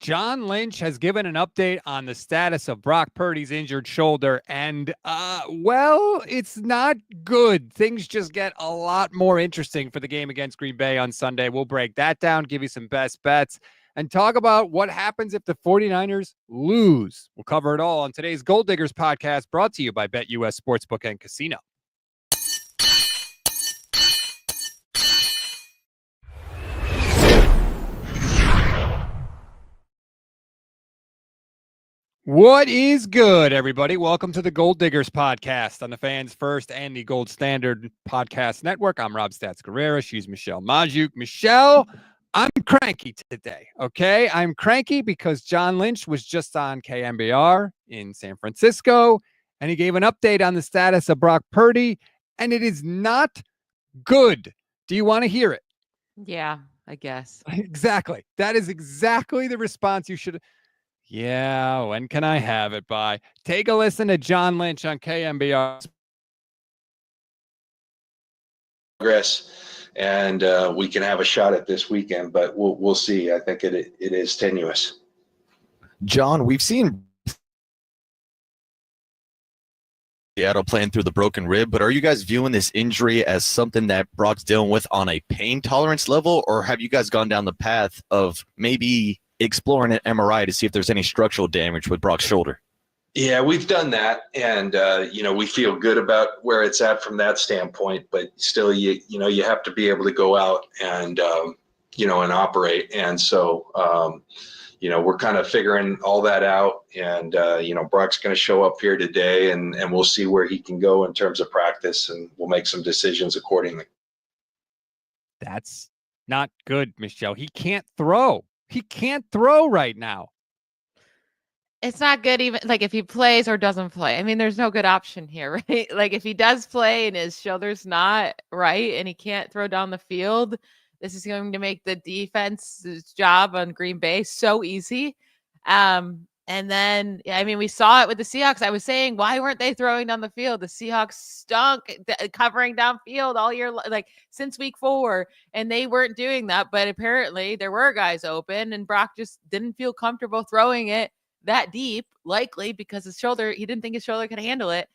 John Lynch has given an update on the status of Brock Purdy's injured shoulder, and, it's not good. Things just get a lot more interesting for the game against Green Bay on Sunday. We'll break that down, give you some best bets, and talk about what happens if the 49ers lose. We'll cover it all on today's Gold Diggers podcast, brought to you by BetUS Sportsbook and Casino. What is good, everybody? Welcome to the Gold Diggers podcast on the Fans First and the Gold Standard Podcast Network. I'm Rob Stats Guerrera. She's Michelle Majuk. Michelle, I'm cranky today, okay? I'm cranky because John Lynch was just on KNBR in San Francisco, and he gave an update on the status of Brock Purdy, and it is not good. Do you want to hear it? Yeah, I guess. Exactly. That is exactly the response you should. Yeah, when can I have it by? Take a listen to John Lynch on KNBR. And we can have a shot at this weekend, but we'll see. I think it is tenuous. John, we've seen Seattle playing through the broken rib, but are you guys viewing this injury as something that Brock's dealing with on a pain tolerance level, or have you guys gone down the path of maybe exploring an MRI to see if there's any structural damage with Brock's shoulder? Yeah, we've done that, and we feel good about where it's at from that standpoint. But still, you have to be able to go out and and operate. And so, we're kind of figuring all that out. And Brock's going to show up here today, and we'll see where he can go in terms of practice, and we'll make some decisions accordingly. That's not good, Michelle. He can't throw. He can't throw right now. It's not good even like if he plays or doesn't play. I mean, there's no good option here, right? Like if he does play and his shoulder's not right and he can't throw down the field, this is going to make the defense's job on Green Bay so easy. And then, we saw it with the Seahawks. I was saying, why weren't they throwing down the field? The Seahawks stunk covering downfield all year, like since week 4, and they weren't doing that. But apparently there were guys open, and Brock just didn't feel comfortable throwing it that deep, likely because he didn't think his shoulder could handle it.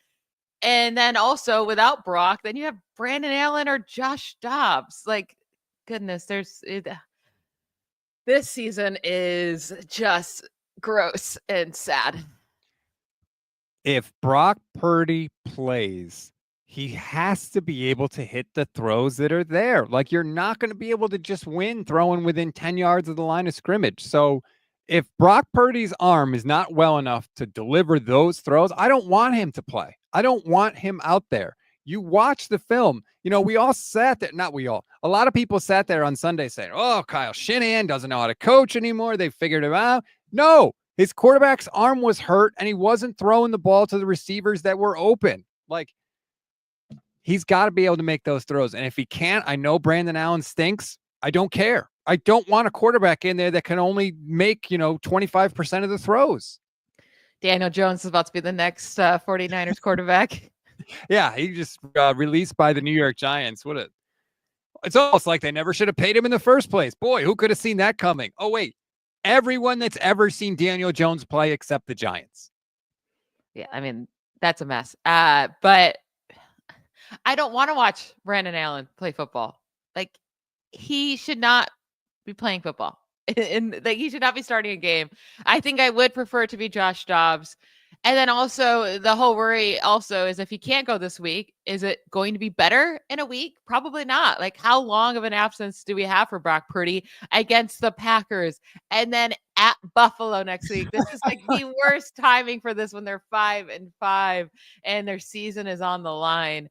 And then also without Brock, then you have Brandon Allen or Josh Dobbs. Like, goodness, this season is just gross and sad. If Brock Purdy plays, he has to be able to hit the throws that are there. Like, you're not going to be able to just win throwing within 10 yards of the line of scrimmage. So if Brock Purdy's arm is not well enough to deliver those throws, I don't want him to play. I don't want him out there. You watch the film. We all sat there. Not we all. A lot of people sat there on Sunday saying, oh, Kyle Shanahan doesn't know how to coach anymore. They figured him out. No, his quarterback's arm was hurt, and he wasn't throwing the ball to the receivers that were open. Like, he's got to be able to make those throws. And if he can't, I know Brandon Allen stinks. I don't care. I don't want a quarterback in there that can only make, 25% of the throws. Daniel Jones is about to be the next 49ers quarterback. Yeah, he just released by the New York Giants. It's almost like they never should have paid him in the first place. Boy, who could have seen that coming? Oh, wait. Everyone that's ever seen Daniel Jones play except the Giants. Yeah, that's a mess. But I don't want to watch Brandon Allen play football. Like, he should not be playing football. And he should not be starting a game. I think I would prefer it to be Josh Dobbs. And then also the whole worry also is if he can't go this week, is it going to be better in a week? Probably not. Like, how long of an absence do we have for Brock Purdy against the Packers and then at Buffalo next week? This is like the worst timing for this when they're 5-5 and their season is on the line.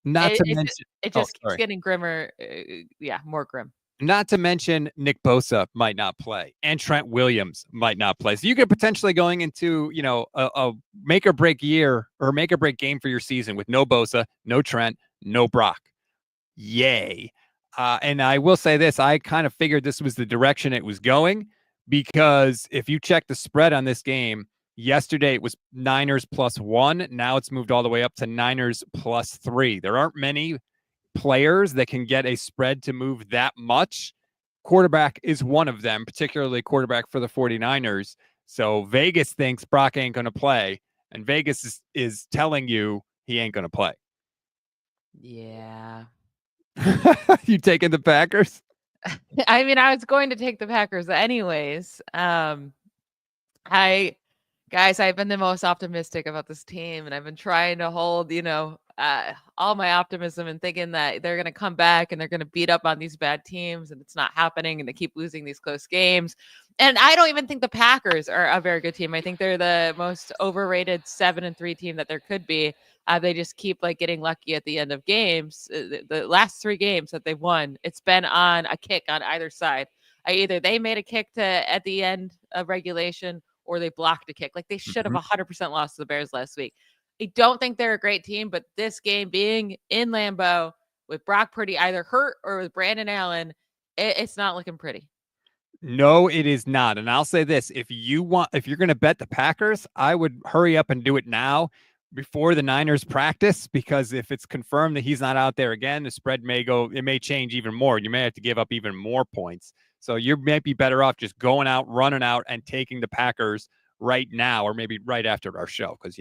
It just keeps getting grimmer. More grim. Not to mention Nick Bosa might not play and Trent Williams might not play. So you could potentially going into, a make or break year or make or break game for your season with no Bosa, no Trent, no Brock. Yay. And I will say this, I kind of figured this was the direction it was going, because if you check the spread on this game, yesterday it was Niners +1. Now it's moved all the way up to Niners +3. There aren't many players that can get a spread to move that much quarterback is one of them, particularly quarterback for the 49ers. So Vegas thinks Brock ain't going to play, and Vegas is telling you he ain't going to play. Yeah. You taking the Packers? I mean, I was going to take the Packers anyways. I've been the most optimistic about this team, and I've been trying to hold, all my optimism and thinking that they're going to come back and they're going to beat up on these bad teams, and it's not happening, and they keep losing these close games. And I don't even think the Packers are a very good team. I think they're the most overrated 7-3 team that there could be. They just keep getting lucky at the end of games. The last 3 games that they've won, it's been on a kick on either side. Either they made a kick at the end of regulation, or they blocked a kick. They should have 100% lost to the Bears last week. I don't think they're a great team, but this game being in Lambeau with Brock Purdy either hurt or with Brandon Allen, it's not looking pretty. No, it is not. And I'll say this, if you're going to bet the Packers, I would hurry up and do it now before the Niners practice, because if it's confirmed that he's not out there again, the spread may change even more. You may have to give up even more points. So you might be better off just going out, running out, and taking the Packers right now, or maybe right after our show, because,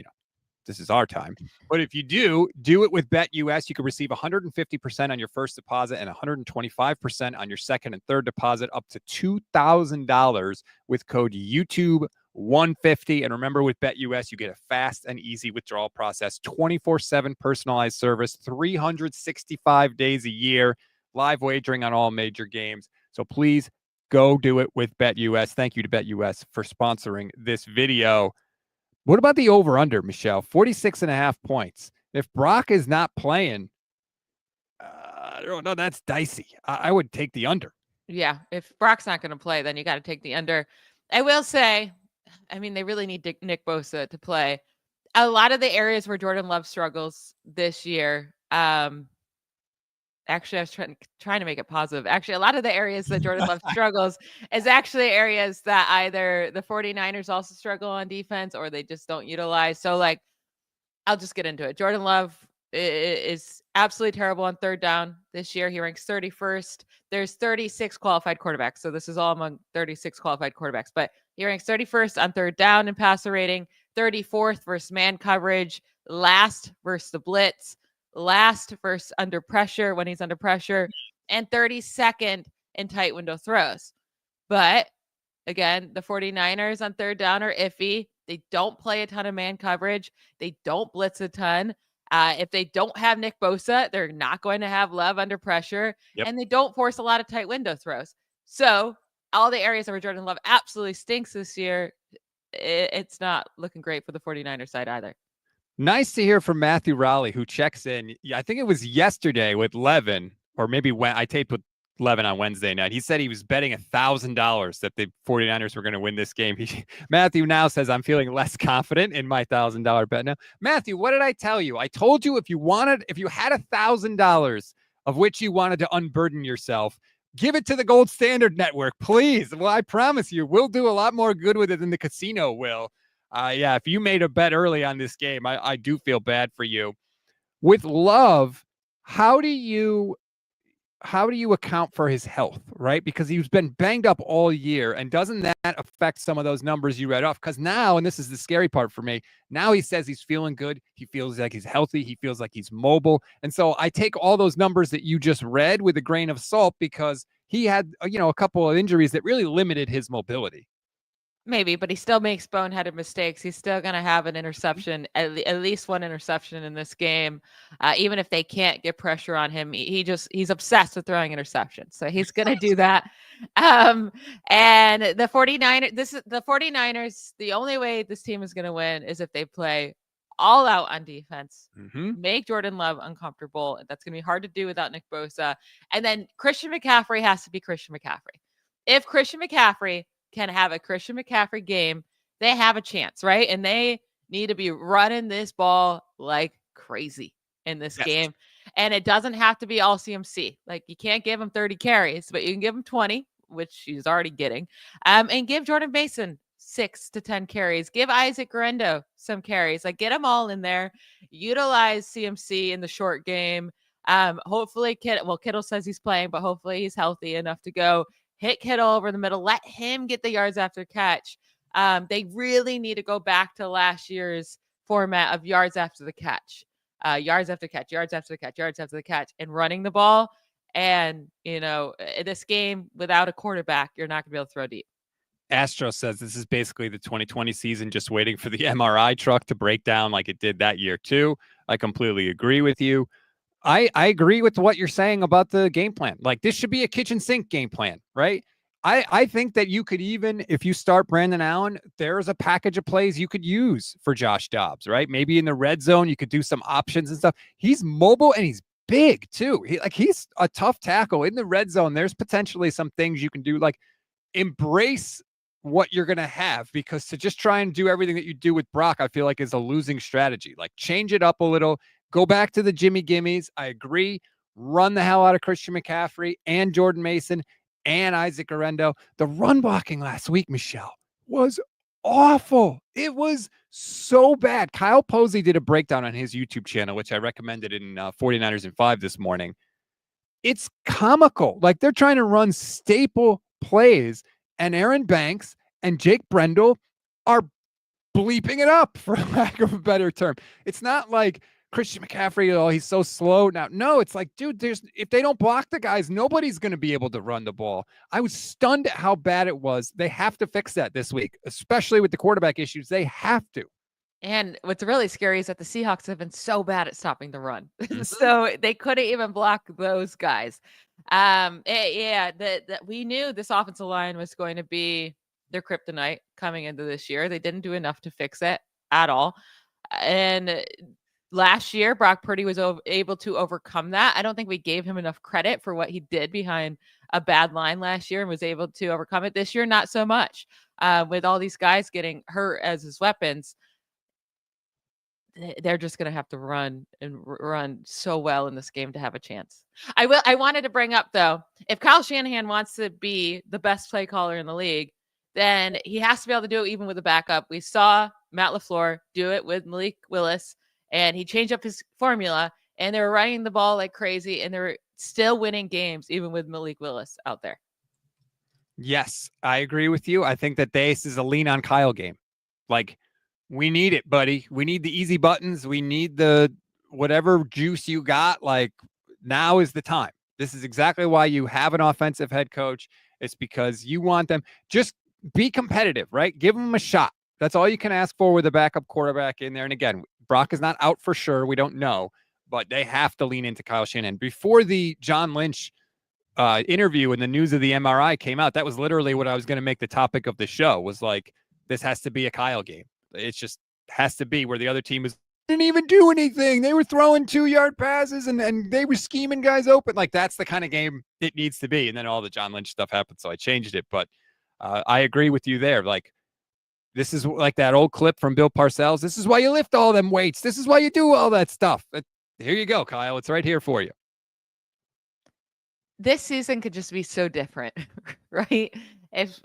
this is our time. But if you do it with BetUS, you can receive 150% on your first deposit and 125% on your second and third deposit, up to $2,000 with code YouTube150. And remember, with BetUS, you get a fast and easy withdrawal process, 24/7 personalized service, 365 days a year, live wagering on all major games. So please go do it with BetUS. Thank you to BetUS for sponsoring this video. What about the over-under, Michelle? 46.5 points. If Brock is not playing, I don't know, that's dicey. I would take the under. Yeah, if Brock's not going to play, then you got to take the under. I will say, I mean, they really need Nick Bosa to play. A lot of the areas where Jordan Love struggles this year, actually, I was trying to make it positive. Actually, a lot of the areas that Jordan Love struggles is actually areas that either the 49ers also struggle on defense or they just don't utilize. So, I'll just get into it. Jordan Love is absolutely terrible on third down this year. He ranks 31st. There's 36 qualified quarterbacks. So this is all among 36 qualified quarterbacks. But he ranks 31st on third down in passer rating, 34th versus man coverage, last versus the blitz, last versus under pressure when he's under pressure, and 32nd in tight window throws. But again, the 49ers on third down are iffy. They don't play a ton of man coverage. They don't blitz a ton. If they don't have Nick Bosa, they're not going to have Love under pressure. Yep. And they don't force a lot of tight window throws. So all the areas where Jordan Love absolutely stinks this year, it's not looking great for the 49ers side either. Nice to hear from Matthew Raleigh, who checks in. I think it was yesterday with Levin, or maybe when I taped with Levin on Wednesday night. He said he was betting $1,000 that the 49ers were going to win this game. Matthew now says, I'm feeling less confident in my $1,000 bet now. Matthew, what did I tell you? I told you if you had $1,000 of which you wanted to unburden yourself, give it to the Gold Standard Network, please. Well, I promise you, we'll do a lot more good with it than the casino will. Yeah, if you made a bet early on this game, I do feel bad for you. With Love, how do you account for his health, right? Because he's been banged up all year, and doesn't that affect some of those numbers you read off? Because now, and this is the scary part for me, now he says he's feeling good. He feels like he's healthy. He feels like he's mobile. And so I take all those numbers that you just read with a grain of salt, because he had, a couple of injuries that really limited his mobility. Maybe, but he still makes boneheaded mistakes. He's still going to have an interception, at least one interception in this game. Even if they can't get pressure on him, he's obsessed with throwing interceptions. So he's going to do that. And the 49ers, the only way this team is going to win is if they play all out on defense, make Jordan Love uncomfortable. That's going to be hard to do without Nick Bosa. And then Christian McCaffrey has to be Christian McCaffrey. If Christian McCaffrey can have a Christian McCaffrey game, they have a chance, right? And they need to be running this ball like crazy in this game. And it doesn't have to be all CMC. You can't give him 30 carries, but you can give him 20, which he's already getting. And give Jordan Mason 6 to 10 carries. Give Isaac Guerrero some carries. Get them all in there. Utilize CMC in the short game. Hopefully Kittle says he's playing, but hopefully he's healthy enough to go. hit Kittle over the middle, let him get the yards after catch. They really need to go back to last year's format of yards after the catch, yards after catch, yards after the catch, yards after the catch, and running the ball. And, this game without a quarterback, you're not going to be able to throw deep. Astro says this is basically the 2020 season, just waiting for the MRI truck to break down like it did that year too. I completely agree with you. I agree with what you're saying about the game plan. Like, this should be a kitchen sink game plan, right? I think that you could, even if you start Brandon Allen, there's a package of plays you could use for Josh Dobbs, right? Maybe in the red zone, you could do some options and stuff. He's mobile and he's big too. He's a tough tackle in the red zone. There's potentially some things you can do, like embrace what you're going to have, because to just try and do everything that you do with Brock, I feel like is a losing strategy. Like, change it up a little, go back to the Jimmy Gimmies. I agree. Run the hell out of Christian McCaffrey and Jordan Mason and Isaac Orendo. The run blocking last week, Michelle, was awful. It was so bad. Kyle Posey did a breakdown on his YouTube channel, which I recommended in 49ers in 5 this morning. It's comical. Like, they're trying to run staple plays, and Aaron Banks and Jake Brendel are bleeping it up, for lack of a better term. It's not like Christian McCaffrey, oh, he's so slow now. No, it's like, dude, if they don't block the guys, nobody's going to be able to run the ball. I was stunned at how bad it was. They have to fix that this week, especially with the quarterback issues. They have to. And what's really scary is that the Seahawks have been so bad at stopping the run. So they couldn't even block those guys. We knew this offensive line was going to be their kryptonite coming into this year. They didn't do enough to fix it at all. And last year, Brock Purdy was able to overcome that. I don't think we gave him enough credit for what he did behind a bad line last year and was able to overcome it. This year, not so much. With all these guys getting hurt as his weapons, they're just going to have to run so well in this game to have a chance. I wanted to bring up, though, if Kyle Shanahan wants to be the best play caller in the league, then he has to be able to do it even with a backup. We saw Matt LaFleur do it with Malik Willis, and he changed up his formula, and they were running the ball like crazy, and they were still winning games even with Malik Willis out there. Yes, I agree with you. I think that this is a lean on Kyle game. Like, we need it, buddy. We need the easy buttons. We need the whatever juice you got. Like, now is the time. This is exactly why you have an offensive head coach. It's because you want them. Just be competitive, right? Give them a shot. That's all you can ask for with a backup quarterback in there. And again, Brock is not out for sure. We don't know, but they have to lean into Kyle Shanahan. Before the John Lynch interview and the news of the MRI came out, that was literally what I was going to make the topic of the show, was like, this has to be a Kyle game. It just has to be, where the other team didn't even do anything. They were throwing 2-yard passes and they were scheming guys open. Like, that's the kind of game it needs to be. And then all the John Lynch stuff happened, so I changed it. But I agree with you there. Like, this is like that old clip from Bill Parcells. This is why you lift all them weights. This is why you do all that stuff. Here you go, Kyle. It's right here for you. This season could just be so different, right? If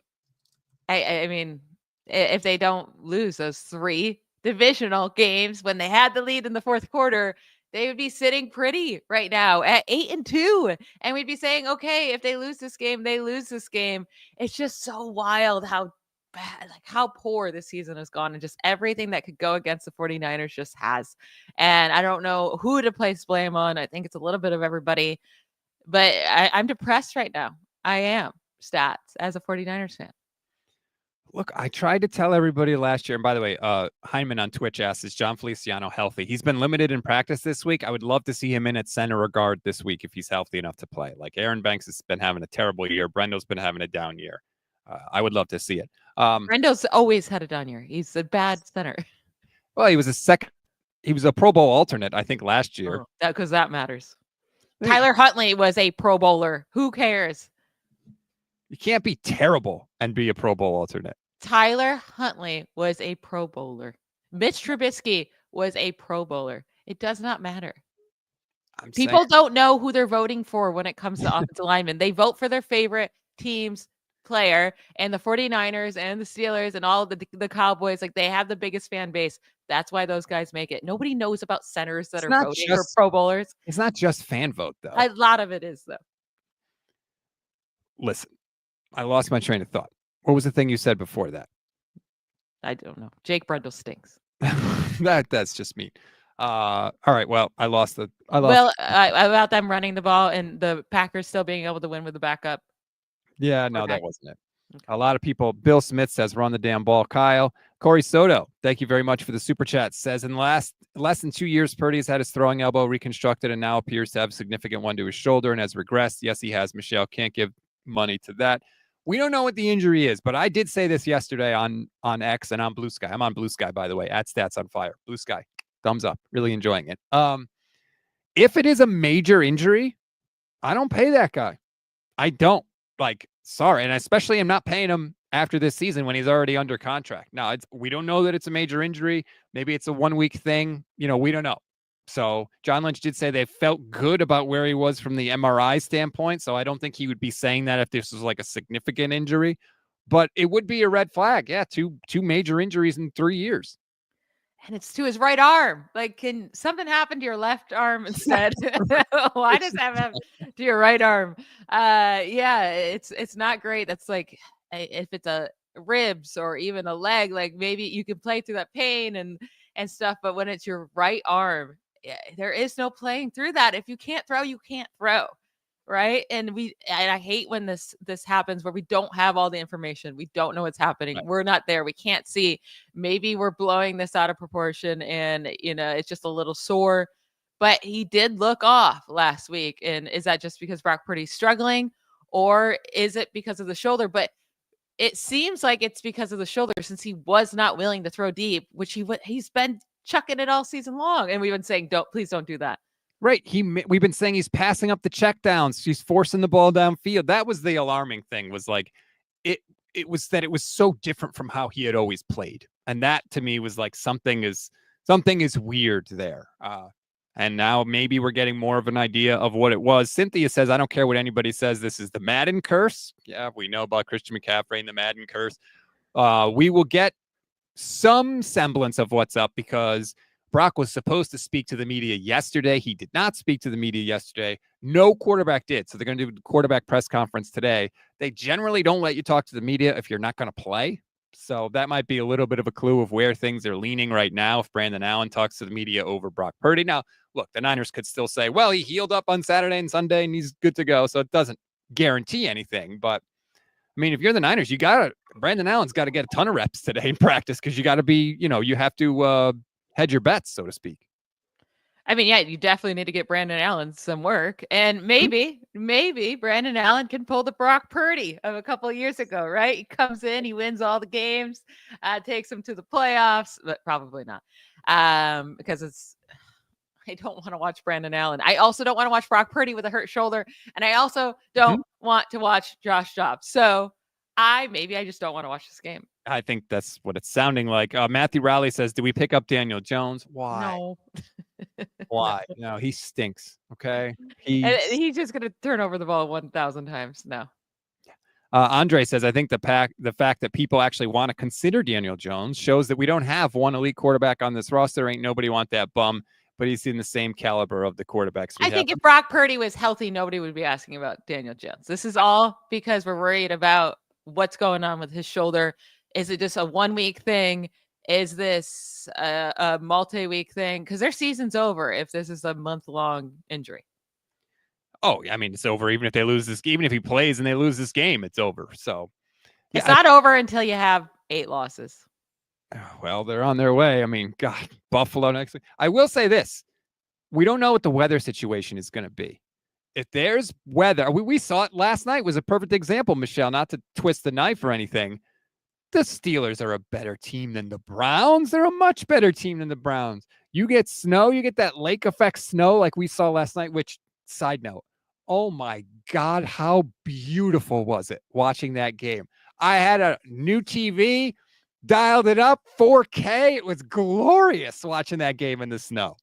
they don't lose those 3 divisional games when they had the lead in the fourth quarter, they would be sitting pretty right now at 8-2. And we'd be saying, okay, if they lose this game, they lose this game. It's just so wild how bad, like how poor this season has gone, and just everything that could go against the 49ers just has. And I don't know who to place blame on. I think it's a little bit of everybody, but I'm depressed right now. I am, stats, as a 49ers fan. Look, I tried to tell everybody last year, and by the way, Hyman on Twitch asks, is John Feliciano healthy? He's been limited in practice this week. I would love to see him in at center or guard this week if he's healthy enough to play. Like, Aaron Banks has been having a terrible year. Brendel's been having a down year. I would love to see it. Brendel's always had a down year. He's a bad center. Well, he was a Pro Bowl alternate, I think, last year. Because that matters. Tyler Huntley was a Pro Bowler. Who cares? You can't be terrible and be a Pro Bowl alternate. Tyler Huntley was a Pro Bowler. Mitch Trubisky was a Pro Bowler. It does not matter. People don't know who they're voting for when it comes to offensive linemen. They vote for their favorite team's player, and the 49ers and the Steelers and all of the Cowboys, like, they have the biggest fan base. That's why those guys make it. Nobody knows about centers that are voting for Pro Bowlers. It's not just fan vote, though. A lot of it is, though. Listen, I lost my train of thought. What was the thing you said before that? I don't know. Jake Brendel stinks. That's just mean. All right. Well, I lost. Well, about them running the ball and the Packers still being able to win with the backup. Yeah, no, that Okay. wasn't it. Okay. A lot of people. Bill Smith says, "Run the damn ball." Kyle Corey Soto, thank you very much for the super chat. Says in less than 2 years, Purdy has had his throwing elbow reconstructed and now appears to have a significant one to his shoulder and has regressed. Yes, he has. Michelle can't give money to that. We don't know what the injury is, but I did say this yesterday on X and on Blue Sky. I'm on Blue Sky, by the way, at Stats on Fire. Blue Sky, thumbs up. Really enjoying it. If it is a major injury, I don't pay that guy. I don't. Like, sorry. And especially I'm not paying him after this season when he's already under contract. Now, we don't know that it's a major injury. Maybe it's a 1 week thing. We don't know. So John Lynch did say they felt good about where he was from the MRI standpoint. So I don't think he would be saying that if this was like a significant injury, but it would be a red flag. Yeah. Two major injuries in 3 years. And it's to his right arm. Like, can something happen to your left arm instead? Why does that happen to your right arm? Yeah, it's not great. That's like if it's a ribs or even a leg, like maybe you can play through that pain and stuff. But when it's your right arm, there is no playing through that. If you can't throw, you can't throw. Right. And I hate when this happens where we don't have all the information. We don't know what's happening. Right. We're not there. We can't see. Maybe we're blowing this out of proportion and, it's just a little sore. But he did look off last week. And is that just because Brock Purdy's struggling or is it because of the shoulder? But it seems like it's because of the shoulder since he was not willing to throw deep, which he's been chucking it all season long. And we've been saying, please don't do that. Right. We've been saying he's passing up the checkdowns. He's forcing the ball downfield. That was the alarming thing, was like it was that it was so different from how he had always played. And that to me was like something is weird there. And now maybe we're getting more of an idea of what it was. Cynthia says, I don't care what anybody says. This is the Madden curse. Yeah, we know about Christian McCaffrey and the Madden curse. We will get some semblance of what's up because Brock was supposed to speak to the media yesterday. He did not speak to the media yesterday. No quarterback did. So they're going to do a quarterback press conference today. They generally don't let you talk to the media if you're not going to play. So that might be a little bit of a clue of where things are leaning right now if Brandon Allen talks to the media over Brock Purdy. Now, look, the Niners could still say, well, he healed up on Saturday and Sunday and he's good to go. So it doesn't guarantee anything. But I mean, if you're the Niners, Brandon Allen's got to get a ton of reps today in practice because you got to be, you have to hedge your bets, so to speak. I mean, yeah, you definitely need to get Brandon Allen some work. And maybe Brandon Allen can pull the Brock Purdy of a couple of years ago, right? He comes in, he wins all the games, takes them to the playoffs, but probably not. Because I don't want to watch Brandon Allen. I also don't want to watch Brock Purdy with a hurt shoulder. And I also don't want to watch Josh Dobbs. So I just don't want to watch this game. I think that's what it's sounding like. Matthew Rowley says, do we pick up Daniel Jones? Why? No. Why? No, he stinks. Okay. He's just going to turn over the ball 1,000 times. No. Andre says, I think the fact that people actually want to consider Daniel Jones shows that we don't have one elite quarterback on this roster. Ain't nobody want that bum, but he's in the same caliber of the quarterbacks. I think if Brock Purdy was healthy, nobody would be asking about Daniel Jones. This is all because we're worried about what's going on with his shoulder. Is it just a 1 week thing? Is this a multi-week thing? Because their season's over if this is a month-long injury. Oh, I mean, it's over even if they lose this. Even if he plays and they lose this game, it's over. So yeah, it's not over until you have 8 losses. Well, they're on their way. I mean, God, Buffalo next week. I will say this. We don't know what the weather situation is going to be. If there's weather, we saw it last night, was a perfect example, Michelle, not to twist the knife or anything. The Steelers are a better team than the Browns. They're a much better team than the Browns. You get snow, you get that lake effect snow like we saw last night, which, side note, oh my God, how beautiful was it watching that game? I had a new TV, dialed it up, 4K. It was glorious watching that game in the snow.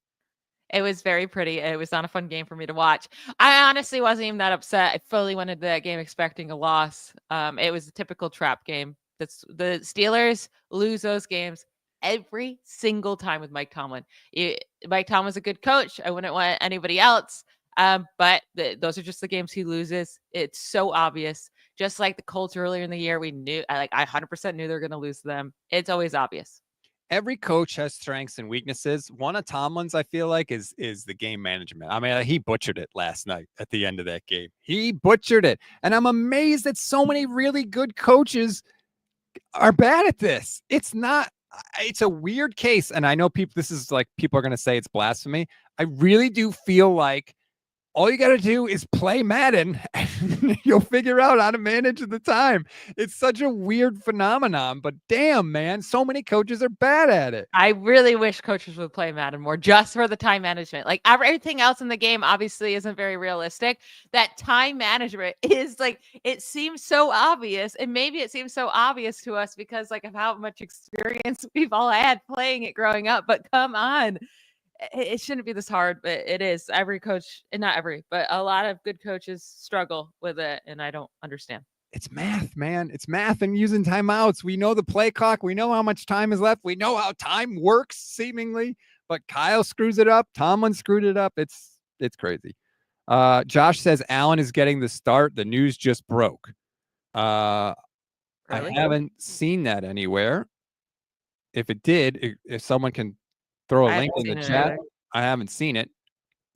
It was very pretty. It was not a fun game for me to watch. I honestly wasn't even that upset. I fully went into that game expecting a loss. It was a typical trap game. The Steelers lose those games every single time with Mike Tomlin. Mike Tomlin's a good coach. I wouldn't want anybody else. But those are just the games he loses. It's so obvious. Just like the Colts earlier in the year, I 100% knew they were going to lose to them. It's always obvious. Every coach has strengths and weaknesses. One of Tomlin's, I feel like, is the game management. I mean, he butchered it last night at the end of that game. He butchered it. And I'm amazed that so many really good coaches are bad at this. It's a weird case. And I know people are going to say it's blasphemy. I really do feel like all you got to do is play Madden and you'll figure out how to manage the time. It's such a weird phenomenon, but damn, man, so many coaches are bad at it. I really wish coaches would play Madden more just for the time management. Like everything else in the game obviously isn't very realistic. That time management is like, it seems so obvious. And maybe it seems so obvious to us because like of how much experience we've all had playing it growing up. But come on. It shouldn't be this hard, but it is. Every coach, and not every, but a lot of good coaches struggle with it, and I don't understand. It's math, man. It's math and using timeouts. We know the play clock. We know how much time is left. We know how time works, seemingly. But Kyle screws it up. Tomlin screwed it up. It's crazy. Josh says Allen is getting the start. The news just broke. I haven't seen that anywhere. If it did, if someone can throw a link in the chat. I haven't seen it.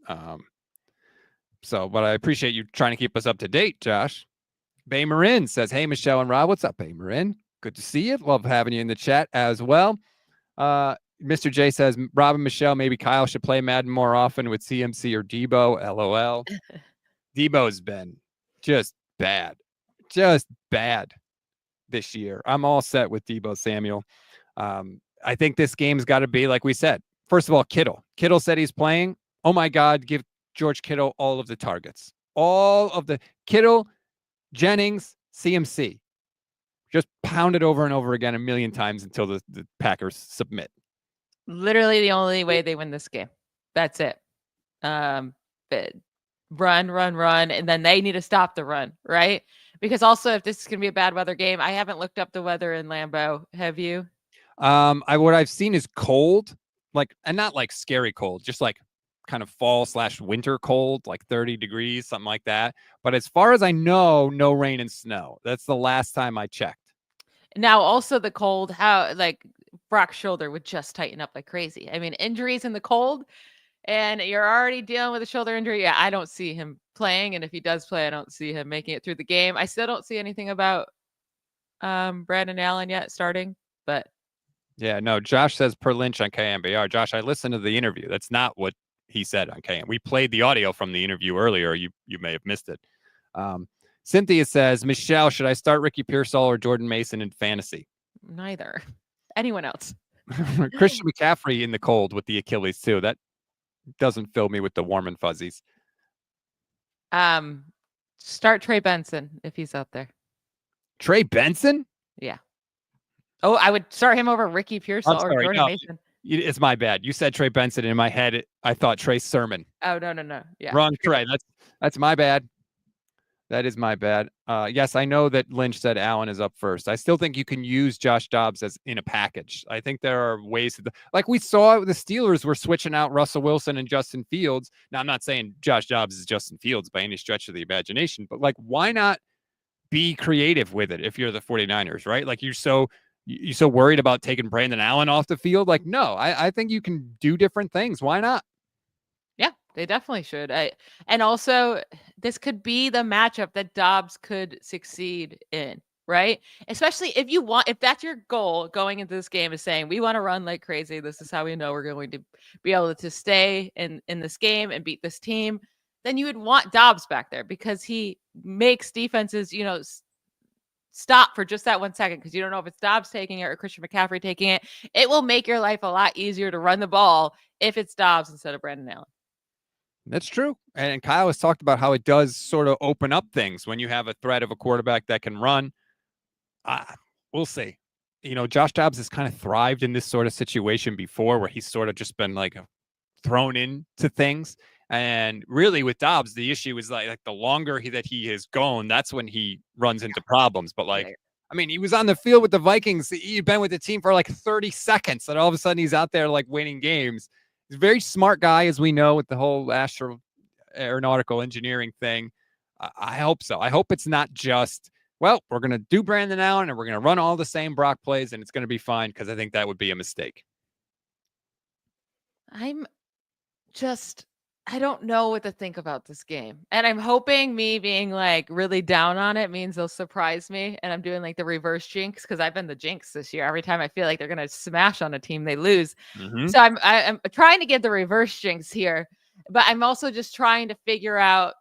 But I appreciate you trying to keep us up to date, Josh. Bay Marin says, hey, Michelle and Rob. What's up, Bay Marin? Good to see you. Love having you in the chat as well. Mr. J says, Rob and Michelle, maybe Kyle should play Madden more often with CMC or Debo. LOL. Debo's been just bad this year. I'm all set with Debo Samuel. I think this game's got to be, like we said, first of all, Kittle. Kittle said he's playing. Oh, my God, give George Kittle all of the targets. All of the Kittle, Jennings, CMC. Just pound it over and over again a million times until the Packers submit. Literally the only way they win this game. That's it. Run, and then they need to stop the run, right? Because also, if this is going to be a bad weather game, I haven't looked up the weather in Lambeau. Have you? What I've seen is cold, and not like scary cold, just like kind of fall/winter cold, like 30 degrees, something like that. But as far as I know, no rain and snow. That's the last time I checked. Now, also the cold, how like Brock's shoulder would just tighten up like crazy. I mean, injuries in the cold, and you're already dealing with a shoulder injury. Yeah, I don't see him playing. And if he does play, I don't see him making it through the game. I still don't see anything about Brandon Allen yet starting, but. Yeah, no, Josh says per Lynch on KNBR. Josh, I listened to the interview. That's not what he said on KN. We played the audio from the interview earlier. You may have missed it. Cynthia says, Michelle, should I start Ricky Pearsall or Jordan Mason in fantasy? Neither. Anyone else? Christian McCaffrey in the cold with the Achilles too. That doesn't fill me with the warm and fuzzies. Start Trey Benson if he's out there. Trey Benson? Yeah. Oh, I would start him over Ricky Pearsall or Jordan Mason. It's my bad. You said Trey Benson. In my head, I thought Trey Sermon. Oh, no. Yeah. Wrong Trey. That's my bad. That is my bad. Yes, I know that Lynch said Allen is up first. I still think you can use Josh Dobbs as in a package. I think there are ways like we saw the Steelers were switching out Russell Wilson and Justin Fields. Now, I'm not saying Josh Dobbs is Justin Fields by any stretch of the imagination, but like, why not be creative with it if you're the 49ers, right? Like you're so worried about taking Brandon Allen off the field? Like, no, I think you can do different things. Why not? Yeah, they definitely should. And also, this could be the matchup that Dobbs could succeed in, right? Especially if that's your goal going into this game is saying, we want to run like crazy. This is how we know we're going to be able to stay in this game and beat this team. Then you would want Dobbs back there because he makes defenses, stop for just that 1 second because you don't know if it's Dobbs taking it or Christian McCaffrey taking it. It will make your life a lot easier to run the ball if it's Dobbs instead of Brandon Allen. That's true. And Kyle has talked about how it does sort of open up things when you have a threat of a quarterback that can run. We'll see. Josh Dobbs has kind of thrived in this sort of situation before where he's sort of just been like thrown into things. And really with Dobbs, the issue is like the longer that he has gone, that's when he runs into problems. But he was on the field with the Vikings. He'd been with the team for like 30 seconds. And all of a sudden he's out there like winning games. He's a very smart guy, as we know, with the whole aeronautical engineering thing. I hope so. I hope it's not just well, we're going to do Brandon Allen and we're going to run all the same Brock plays and it's going to be fine, because I think that would be a mistake. I don't know what to think about this game. And I'm hoping me being like really down on it means they'll surprise me. And I'm doing like the reverse jinx, because I've been the jinx this year. Every time I feel like they're going to smash on a team, they lose. Mm-hmm. So I'm trying to get the reverse jinx here, but I'm also just trying to figure out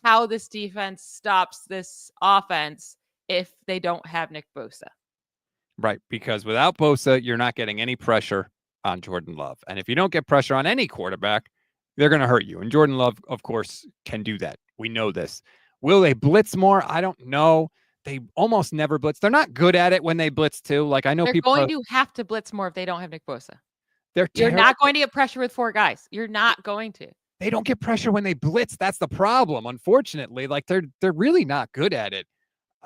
how this defense stops this offense if they don't have Nick Bosa. Right, because without Bosa, you're not getting any pressure on Jordan Love. And if you don't get pressure on any quarterback, they're going to hurt you. And Jordan Love, of course, can do that. We know this. Will they blitz more? I don't know. They almost never blitz. They're not good at it when they blitz too. Like, I know They're people going to have to blitz more if they don't have Nick Bosa. You're not going to get pressure with 4 guys. You're not going to. They don't get pressure when they blitz. That's the problem, unfortunately. Like, they're really not good at it.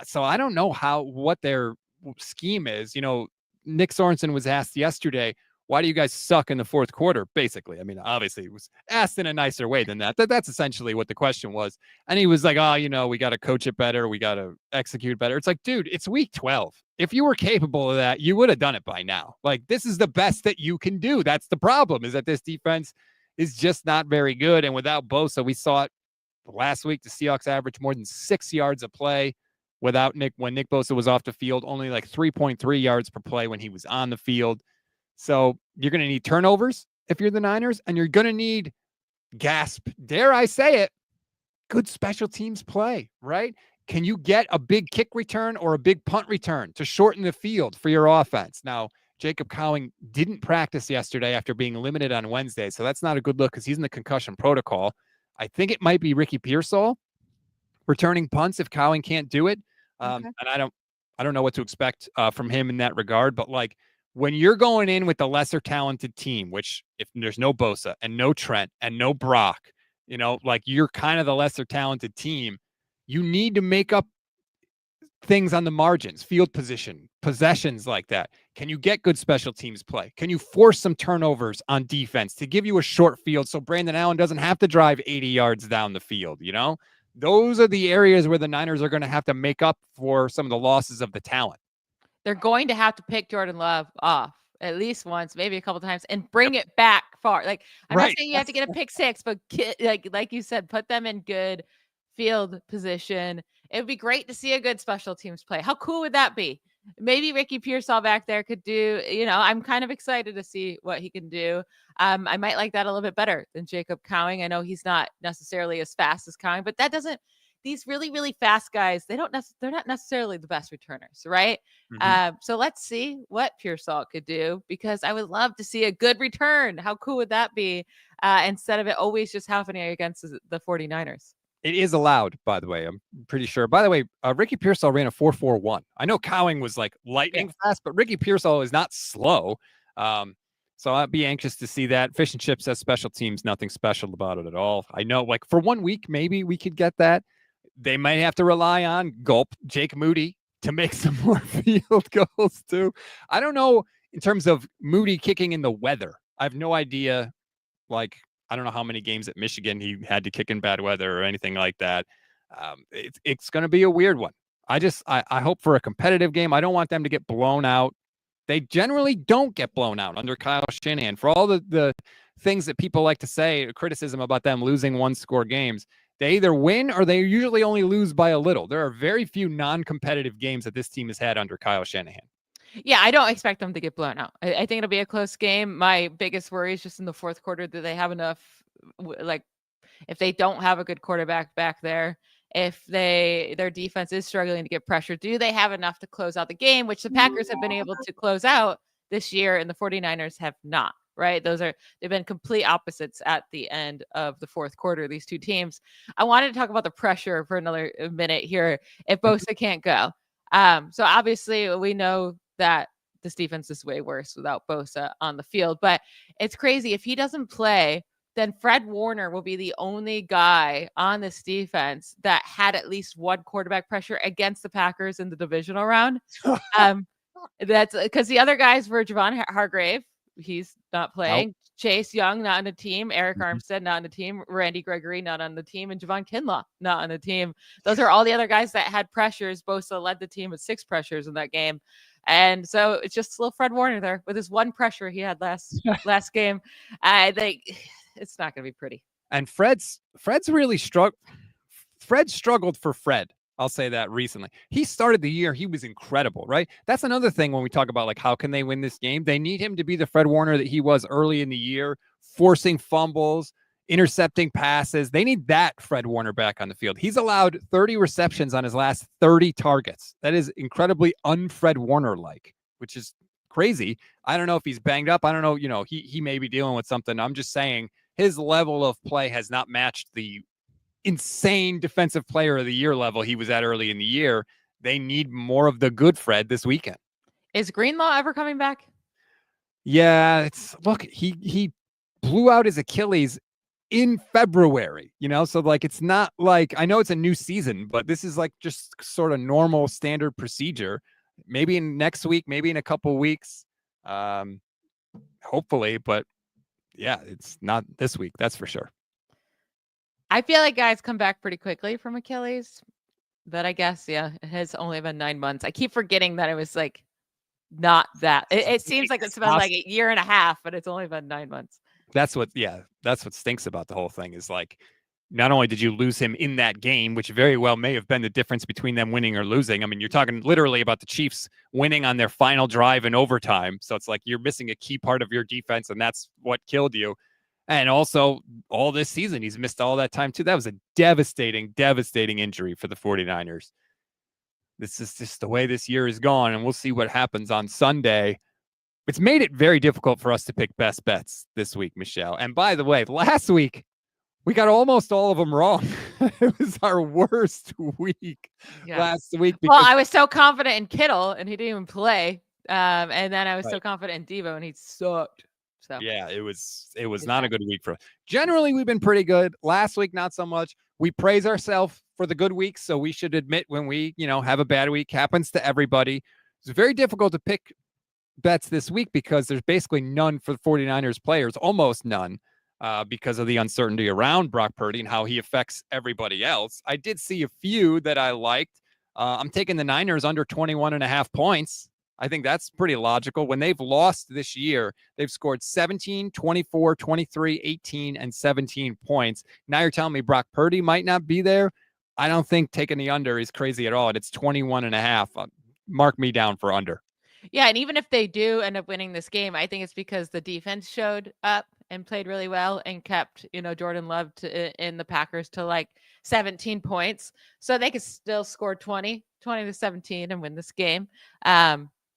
So I don't know what their scheme is. You know, Nick Sorensen was asked yesterday, why do you guys suck in the fourth quarter? Basically. I mean, obviously it was asked in a nicer way than that. That's essentially what the question was. And he was like, oh, you know, we got to coach it better. We got to execute better. It's like, dude, it's week 12. If you were capable of that, you would have done it by now. Like, this is the best that you can do. That's the problem, is that this defense is just not very good. And without Bosa, we saw it last week. The Seahawks averaged more than 6 yards a play without Nick. When Nick Bosa was off the field, only like 3.3 yards per play when he was on the field. So you're going to need turnovers if you're the Niners, and you're going to need, gasp, dare I say it, good special teams play, right? Can you get a big kick return or a big punt return to shorten the field for your offense? Now, Jacob Cowing didn't practice yesterday after being limited on Wednesday, so that's not a good look because he's in the concussion protocol. I think it might be Ricky Pearsall returning punts if Cowing can't do it. Okay. And I don't know what to expect from him in that regard, but like, when you're going in with the lesser talented team, which if there's no Bosa and no Trent and no Brock, you know, like, you're kind of the lesser talented team, you need to make up things on the margins, field position, possessions like that. Can you get good special teams play? Can you force some turnovers on defense to give you a short field so Brandon Allen doesn't have to drive 80 yards down the field? You know, those are the areas where the Niners are going to have to make up for some of the losses of the talent. They're going to have to pick Jordan Love off at least once, maybe a couple times, and bring it back far. Like, I'm not saying you have to get a pick 6, but like you said, put them in good field position. It would be great to see a good special teams play. How cool would that be? Maybe Ricky Pearsall back there could do, you know, I'm kind of excited to see what he can do. I might like that a little bit better than Jacob Cowing. I know he's not necessarily as fast as Cowing, but that doesn't, these really, really fast guys, they're not necessarily the best returners, right? Mm-hmm. So let's see what Pearsall could do, because I would love to see a good return. How cool would that be? Instead of it always just happening against the 49ers. It is allowed, by the way. I'm pretty sure. By the way, Ricky Pearsall ran a 4.41. I know Cowing was like lightning fast, but Ricky Pearsall is not slow. So I'd be anxious to see that. Fish and Chips as special teams, nothing special about it at all. I know, like, for 1 week, maybe we could get that. They might have to rely on Jake Moody to make some more field goals too. I don't know in terms of Moody kicking in the weather. I have no idea. Like, I don't know how many games at Michigan he had to kick in bad weather or anything like that. It's going to be a weird one. I hope for a competitive game. I don't want them to get blown out. They generally don't get blown out under Kyle Shanahan. For all the things that people like to say, criticism about them losing 1-score games, they either win or they usually only lose by a little. There are very few non-competitive games that this team has had under Kyle Shanahan. Yeah, I don't expect them to get blown out. I think it'll be a close game. My biggest worry is just in the fourth quarter, do they have enough, like, if they don't have a good quarterback back there, if their defense is struggling to get pressure, do they have enough to close out the game, which the Packers have been able to close out this year and the 49ers have not, right? They've been complete opposites at the end of the fourth quarter, these two teams. I wanted to talk about the pressure for another minute here if Bosa can't go. So obviously we know that this defense is way worse without Bosa on the field, but it's crazy. If he doesn't play, then Fred Warner will be the only guy on this defense that had at least one quarterback pressure against the Packers in the divisional round. That's because the other guys were Javon Hargrave. He's not playing. Chase Young not on the team, Eric Mhm. Armstead not on the team, Randy Gregory not on the team, and Javon Kinlaw not on the team. Those are all the other guys that had pressures. Bosa led the team with 6 pressures in that game. And so it's just little Fred Warner there with his 1 pressure he had last game. I think it's not going to be pretty. And Fred's really struggled. Fred struggled for Fred. I'll say that recently. He started the year, he was incredible, right? That's another thing when we talk about like how can they win this game? They need him to be the Fred Warner that he was early in the year, forcing fumbles, intercepting passes. They need that Fred Warner back on the field. He's allowed 30 receptions on his last 30 targets. That is incredibly un-Fred Warner-like, which is crazy. I don't know if he's banged up. I don't know, he may be dealing with something. I'm just saying his level of play has not matched the insane defensive player of the year level he was at early in the year. They need more of the good Fred this weekend. Is Greenlaw ever coming back? Yeah, he blew out his Achilles in February, so like it's not like, I know it's a new season, but this is like just sort of normal standard procedure. Maybe in next week, maybe in a couple weeks, hopefully, but yeah, it's not this week, that's for sure. I feel like guys come back pretty quickly from Achilles, but I guess, yeah, it has only been 9 months. I keep forgetting that it was like not that. It seems like it's been like a year and a half, but it's only been 9 months. That's what stinks about the whole thing is like, not only did you lose him in that game, which very well may have been the difference between them winning or losing. I mean, you're talking literally about the Chiefs winning on their final drive in overtime. So it's like you're missing a key part of your defense, and that's what killed you. And also, all this season, he's missed all that time, too. That was a devastating, devastating injury for the 49ers. This is just the way this year is gone, and we'll see what happens on Sunday. It's made it very difficult for us to pick best bets this week, Michelle. And by the way, last week, we got almost all of them wrong. It was our worst week last week. Well, I was so confident in Kittle, and he didn't even play. And then I was so confident in Devo, and he sucked. So yeah, it was not a good week for us. Generally, we've been pretty good. Last week, not so much. We praise ourselves for the good weeks, so we should admit when we, have a bad week. Happens to everybody. It's very difficult to pick bets this week because there's basically none for the 49ers players, almost none, because of the uncertainty around Brock Purdy and how he affects everybody else. I did see a few that I liked. I'm taking the Niners under 21.5 points. I think that's pretty logical. When they've lost this year, they've scored 17, 24, 23, 18, and 17 points. Now you're telling me Brock Purdy might not be there? I don't think taking the under is crazy at all. And it's 21.5. Mark me down for under. Yeah, and even if they do end up winning this game, I think it's because the defense showed up and played really well and kept, Jordan Love in the Packers to like 17 points. So they could still score 20 to 17 and win this game.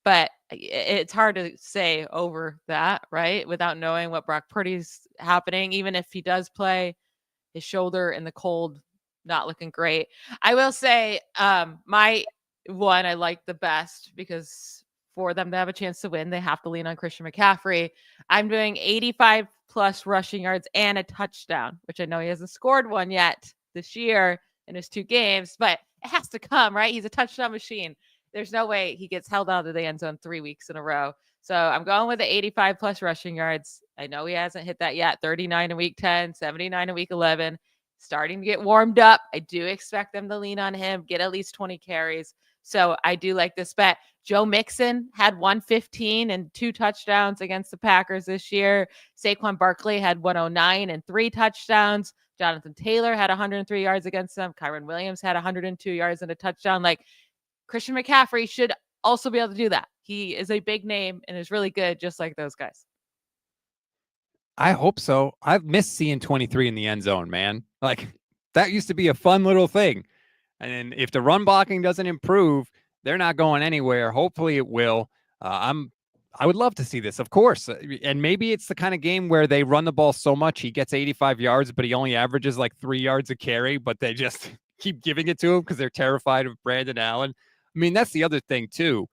But it's hard to say over that, right? Without knowing what Brock Purdy's happening, even if he does play, his shoulder in the cold, not looking great. I will say my one I like the best because for them to have a chance to win, they have to lean on Christian McCaffrey. I'm doing 85 plus rushing yards and a touchdown, which I know he hasn't scored one yet this year in his 2 games, but it has to come, right? He's a touchdown machine. There's no way he gets held out of the end zone 3 weeks in a row. So I'm going with the 85 plus rushing yards. I know he hasn't hit that yet. 39 in week 10, 79 in week 11. Starting to get warmed up. I do expect them to lean on him, get at least 20 carries. So I do like this bet. Joe Mixon had 115 and 2 touchdowns against the Packers this year. Saquon Barkley had 109 and 3 touchdowns. Jonathan Taylor had 103 yards against them. Kyron Williams had 102 yards and a touchdown. Like, Christian McCaffrey should also be able to do that. He is a big name and is really good, just like those guys. I hope so. I've missed seeing 23 in the end zone, man. Like, that used to be a fun little thing. And then if the run blocking doesn't improve, they're not going anywhere. Hopefully it will. I would love to see this, of course. And maybe it's the kind of game where they run the ball so much he gets 85 yards, but he only averages like 3 yards a carry, but they just keep giving it to him because they're terrified of Brandon Allen. I mean, that's the other thing, too.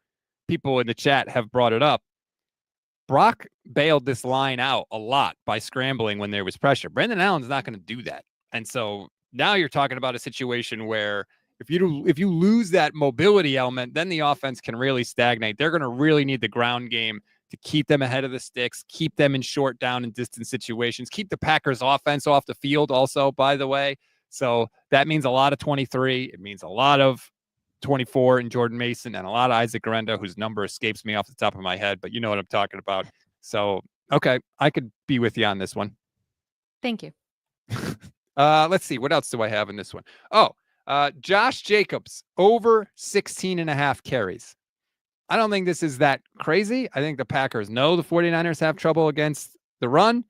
People in the chat have brought it up. Brock bailed this line out a lot by scrambling when there was pressure. Brandon Allen's not going to do that. And so now you're talking about a situation where if you lose that mobility element, then the offense can really stagnate. They're going to really need the ground game to keep them ahead of the sticks, keep them in short down and distance situations, keep the Packers offense off the field also, by the way. So that means a lot of 23. It means a lot of 24 in Jordan Mason and a lot of Isaac Garenda, whose number escapes me off the top of my head, but you know what I'm talking about. So, okay, I could be with you on this one. Thank you. Let's see. What else do I have in this one? Oh, Josh Jacobs over 16.5 carries. I don't think this is that crazy. I think the Packers know the 49ers have trouble against the run.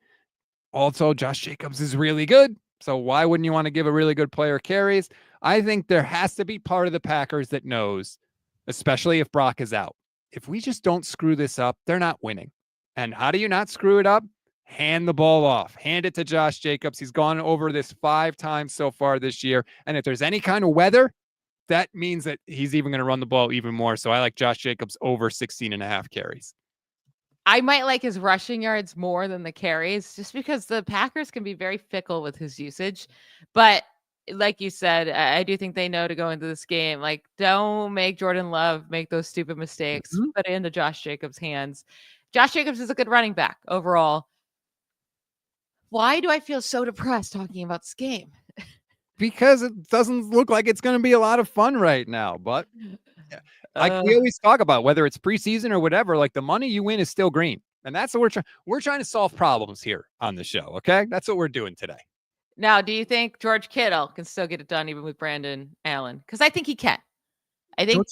Also, Josh Jacobs is really good. So why wouldn't you want to give a really good player carries? I think there has to be part of the Packers that knows, especially if Brock is out. If we just don't screw this up, they're not winning. And how do you not screw it up? Hand the ball off. Hand it to Josh Jacobs. He's gone over this 5 times so far this year. And if there's any kind of weather, that means that he's even going to run the ball even more. So I like Josh Jacobs over 16.5 carries. I might like his rushing yards more than the carries, just because the Packers can be very fickle with his usage. But like you said, I do think they know to go into this game. Like, don't make Jordan Love make those stupid mistakes. Put it into Josh Jacobs' hands. Josh Jacobs is a good running back overall. Why do I feel so depressed talking about this game? Because it doesn't look like it's going to be a lot of fun right now. But like we always talk about, whether it's preseason or whatever, like the money you win is still green. And that's what we're trying to solve problems here on the show. Okay. That's what we're doing today. Now, do you think George Kittle can still get it done even with Brandon Allen? Because I think he can. I think.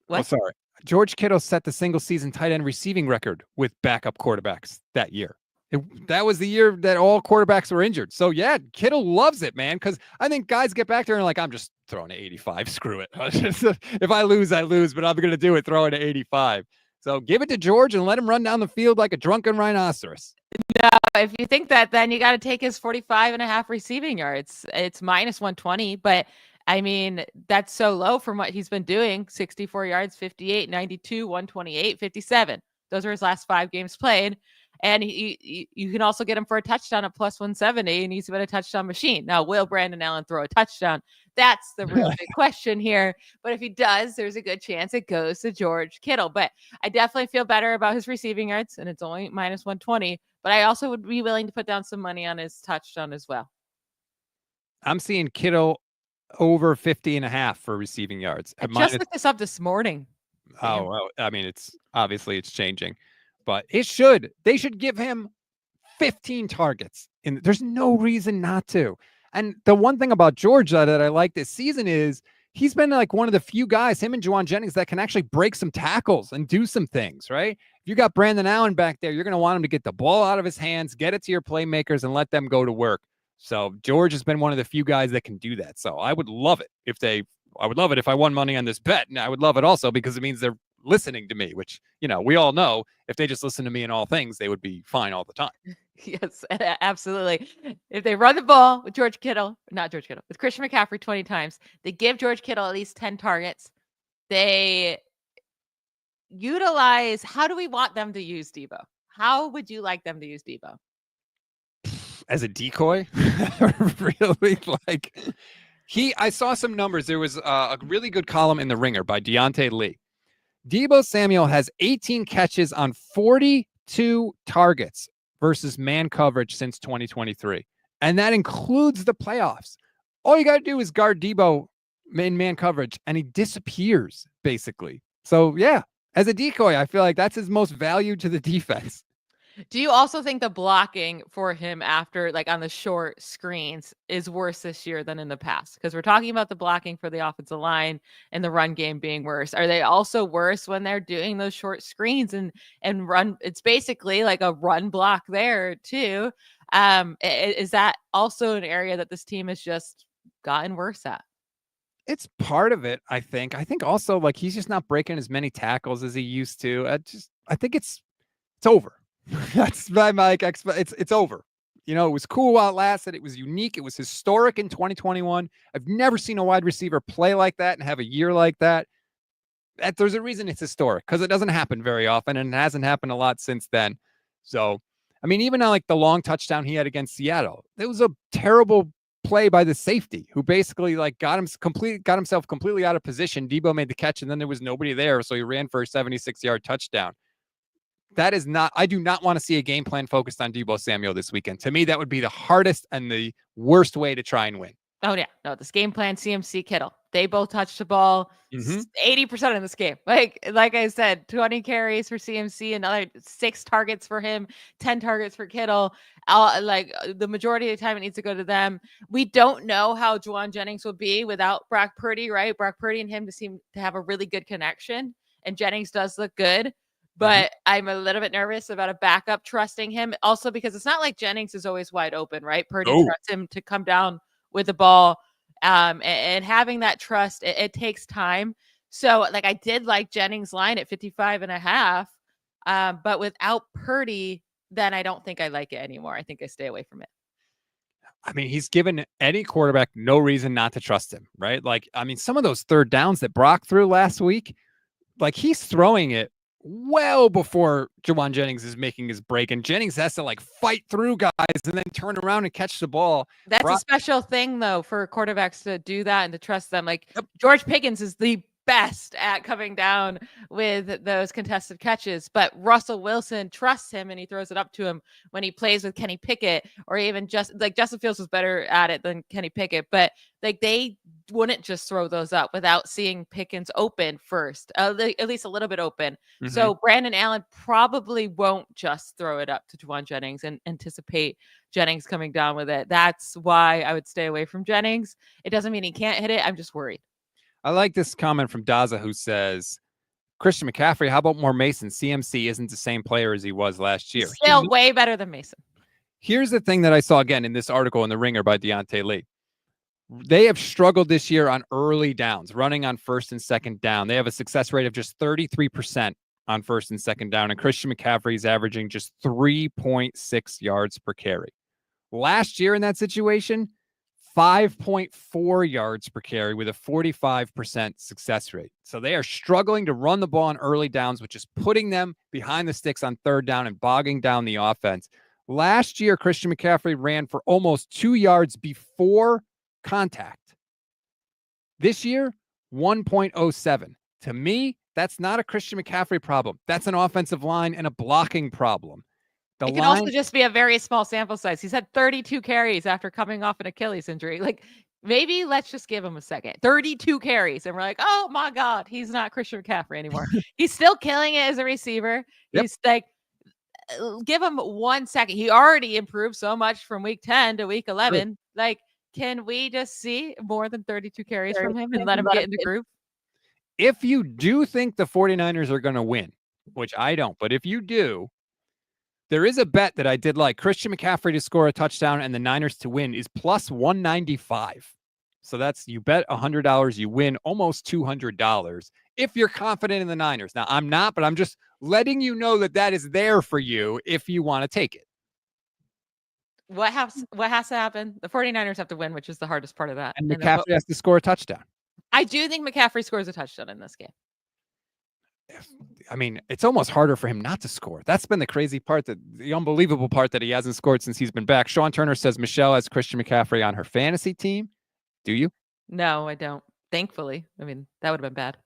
Oh, sorry. George Kittle set the single season tight end receiving record with backup quarterbacks that year. That was the year that all quarterbacks were injured. So, yeah, Kittle loves it, man, because I think guys get back there and like, I'm just throwing to 85. Screw it. If I lose, I lose, but I'm going to do it, throw it to 85. So give it to George and let him run down the field like a drunken rhinoceros. No, if you think that, then you got to take his 45.5 receiving yards. It's minus 120, but I mean, that's so low from what he's been doing. 64 yards, 58, 92, 128, 57. Those are his last 5 games played. And you can also get him for a touchdown at plus 170, and he's been a touchdown machine. Now, will Brandon Allen throw a touchdown? That's the real big question here. But if he does, there's a good chance it goes to George Kittle. But I definitely feel better about his receiving yards, and it's only minus 120. But I also would be willing to put down some money on his touchdown as well. I'm seeing Kittle over 50.5 for receiving yards. I just looked this up this morning. Oh, well, I mean, it's changing. But they should give him 15 targets. And there's no reason not to. And the one thing about Georgia that I like this season is he's been like one of the few guys, him and Juwan Jennings, that can actually break some tackles and do some things, right? If you got Brandon Allen back there, you're going to want him to get the ball out of his hands, get it to your playmakers, and let them go to work. So George has been one of the few guys that can do that. So I would love it if I won money on this bet. And I would love it also because it means they're listening to me, which, you know, we all know if they just listen to me in all things, they would be fine all the time. Yes, absolutely. If they run the ball with with Christian McCaffrey 20 times, they give George Kittle at least 10 targets. They utilize, how do we want them to use Debo? How would you like them to use Debo? As a decoy? Really? Like I saw some numbers. There was a really good column in The Ringer by Deontay Lee. Debo Samuel has 18 catches on 42 targets versus man coverage since 2023. And that includes the playoffs. All you got to do is guard Debo in man coverage, and he disappears, basically. So, yeah, as a decoy, I feel like that's his most value to the defense. Do you also think the blocking for him after, like on the short screens, is worse this year than in the past? Because we're talking about the blocking for the offensive line and the run game being worse. Are they also worse when they're doing those short screens and run? It's basically like a run block there too. Is that also an area that this team has just gotten worse at? It's part of it, I think. I think also like he's just not breaking as many tackles as he used to. I think it's over. That's my it's over. You know, it was cool while it lasted. It was unique. It was historic in 2021. I've never seen a wide receiver play like that and have a year like that. There's a reason it's historic, because it doesn't happen very often, and it hasn't happened a lot since then. So, I mean, even like the long touchdown he had against Seattle, it was a terrible play by the safety who basically like got himself completely out of position. Debo made the catch, and then there was nobody there, so he ran for a 76-yard touchdown. that is not, I do not want to see a game plan focused on Deebo Samuel this weekend. To me, that would be the hardest and the worst way to try and win. Oh, yeah. No, this game plan, CMC, Kittle. They both touched the ball 80% in this game. Like I said, 20 carries for CMC, another 6 targets for him, 10 targets for Kittle. The majority of the time it needs to go to them. We don't know how Juwan Jennings will be without Brock Purdy, right? Brock Purdy and him seem to have a really good connection, and Jennings does look good. But I'm a little bit nervous about a backup trusting him. Also, because it's not like Jennings is always wide open, right? Purdy trusts him to come down with the ball. And having that trust, it takes time. So, I did like Jennings' line at 55.5. But without Purdy, then I don't think I like it anymore. I think I stay away from it. I mean, he's given any quarterback no reason not to trust him, right? Some of those third downs that Brock threw last week, he's throwing it well before Juwan Jennings is making his break, and Jennings has to fight through guys and then turn around and catch the ball. That's a special thing though for quarterbacks to do that and to trust them. George Pickens is the best at coming down with those contested catches, but Russell Wilson trusts him and he throws it up to him when he plays with Kenny Pickett, or even just Justin Fields was better at it than Kenny Pickett, but they wouldn't just throw those up without seeing Pickens open first, at least a little bit open. So Brandon Allen probably won't just throw it up to Juwan Jennings and anticipate Jennings coming down with it. That's why I would stay away from Jennings. It doesn't mean he can't hit it. I'm just worried. I like this comment from Daza, who says, Christian McCaffrey, how about more Mason? CMC isn't the same player as he was last year. Still way better than Mason. Here's the thing that I saw again in this article in The Ringer by Deontay Lee. They have struggled this year on early downs, running on first and second down. They have a success rate of just 33% on first and second down, and Christian McCaffrey is averaging just 3.6 yards per carry. Last year in that situation, 5.4 yards per carry with a 45% success rate. So they are struggling to run the ball on early downs, which is putting them behind the sticks on third down and bogging down the offense. Last year, Christian McCaffrey ran for almost 2 yards before contact. This year, 1.07. To me, that's not a Christian McCaffrey problem. That's an offensive line and a blocking problem. It can also just be a very small sample size. He's had 32 carries after coming off an Achilles injury. Maybe let's just give him a second. 32 carries. And we're like, oh my God, he's not Christian McCaffrey anymore. He's still killing it as a receiver. Yep. He's give him 1 second. He already improved so much from week 10 to week 11. True. Can we just see more than 32 carries from him and let him get in the groove? If you do think the 49ers are going to win, which I don't, but if you do, there is a bet that I did like. Christian McCaffrey to score a touchdown and the Niners to win is plus 195. So that's, you bet $100, you win almost $200 if you're confident in the Niners. Now, I'm not, but I'm just letting you know that is there for you if you want to take it. What has to happen? The 49ers have to win, which is the hardest part of that. And McCaffrey has to score a touchdown. I do think McCaffrey scores a touchdown in this game. It's almost harder for him not to score. That's been the crazy part, the unbelievable part that he hasn't scored since he's been back. Sean Turner says Michelle has Christian McCaffrey on her fantasy team. Do you? No, I don't. Thankfully. That would have been bad.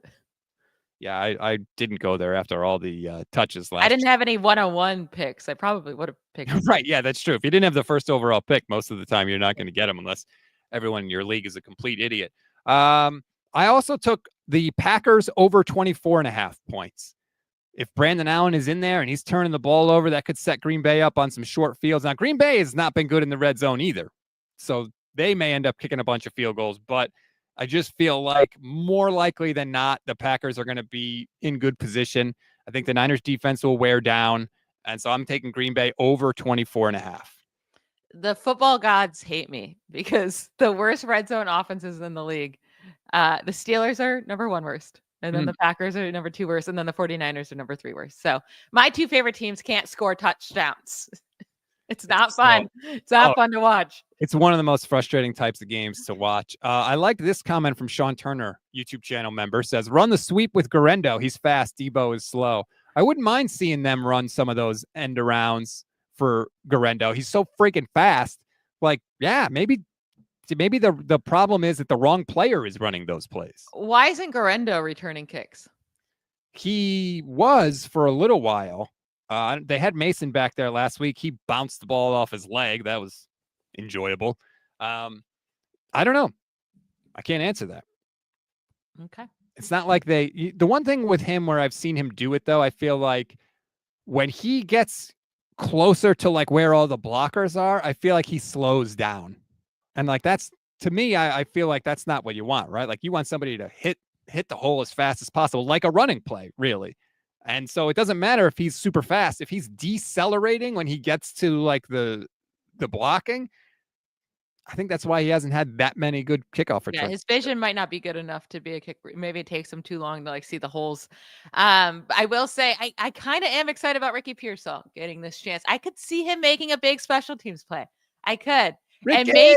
Yeah, I didn't go there after all the touches last I didn't have any 101 picks. I probably would have picked him. Right, yeah, that's true. If you didn't have the first overall pick, most of the time you're not going to get him unless everyone in your league is a complete idiot. I also took the Packers over 24.5 points. If Brandon Allen is in there and he's turning the ball over, that could set Green Bay up on some short fields. Now, Green Bay has not been good in the red zone either, so they may end up kicking a bunch of field goals, but I just feel like more likely than not, the Packers are going to be in good position. I think the Niners defense will wear down, and so I'm taking Green Bay over 24.5. The football gods hate me because the worst red zone offenses in the league, the Steelers are number 1 worst, and then the Packers are number 2 worst, and then the 49ers are number 3 worst. So my 2 favorite teams can't score touchdowns. It's not fun. It's not fun to watch. It's one of the most frustrating types of games to watch. I like this comment from Sean Turner, YouTube channel member, says, run the sweep with Garendo. He's fast. Debo is slow. I wouldn't mind seeing them run some of those end arounds for Garendo. He's so freaking fast. Maybe the problem is that the wrong player is running those plays. Why isn't Garendo returning kicks? He was for a little while. They had Mason back there last week. He bounced the ball off his leg. That was enjoyable. I don't know. I can't answer that. Okay. It's not like the one thing with him where I've seen him do it, though, I feel like when he gets closer to like where all the blockers are, I feel like he slows down. And like that's, to me, I feel like that's not what you want, right? Like you want somebody to hit the hole as fast as possible, like a running play, really. And so it doesn't matter if he's super fast. If he's decelerating when he gets to like the blocking, I think that's why he hasn't had that many good kickoff returns. Yeah, his vision might not be good enough to be a kick. Maybe it takes him too long to like see the holes. I will say I kind of am excited about Ricky Pearsall getting this chance. I could see him making a big special teams play. I could. Ricky!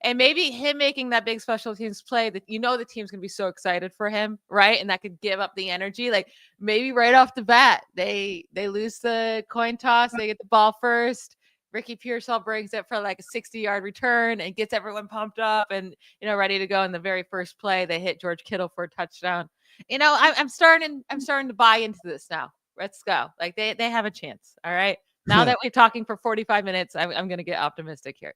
And maybe him making that big special teams play that the team's gonna be so excited for him, right? And that could give up the energy. Like maybe right off the bat, they lose the coin toss, they get the ball first. Ricky Pearsall brings it for like a 60-yard return and gets everyone pumped up and ready to go. In the very first play, they hit George Kittle for a touchdown. I'm starting to buy into this now. Let's go. Like they have a chance. All right. Now that we're talking for 45 minutes, I'm gonna get optimistic here.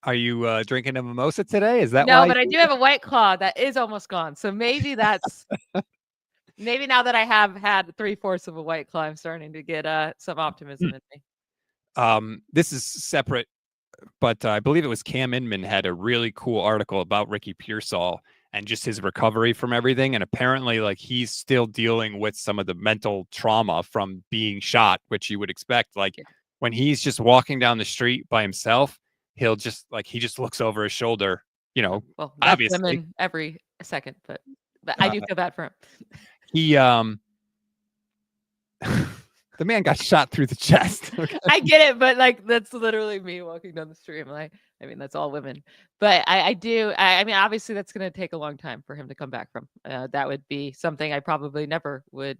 Are you drinking a mimosa today? Is that no? why But I do have a White Claw that is almost gone. So maybe that's maybe now that I have had 3/4 of a White Claw, I'm starting to get some optimism in me. This is separate, but I believe it was Cam Inman had a really cool article about Ricky Pearsall and just his recovery from everything. And apparently, like he's still dealing with some of the mental trauma from being shot, which you would expect. Like when he's just walking down the street by himself, he'll just he just looks over his shoulder, Well, that's obviously women every second, but I do feel bad for him. He the man got shot through the chest. Okay? I get it, but like that's literally me walking down the street. That's all women. But I mean, obviously that's going to take a long time for him to come back from. That would be something I probably never would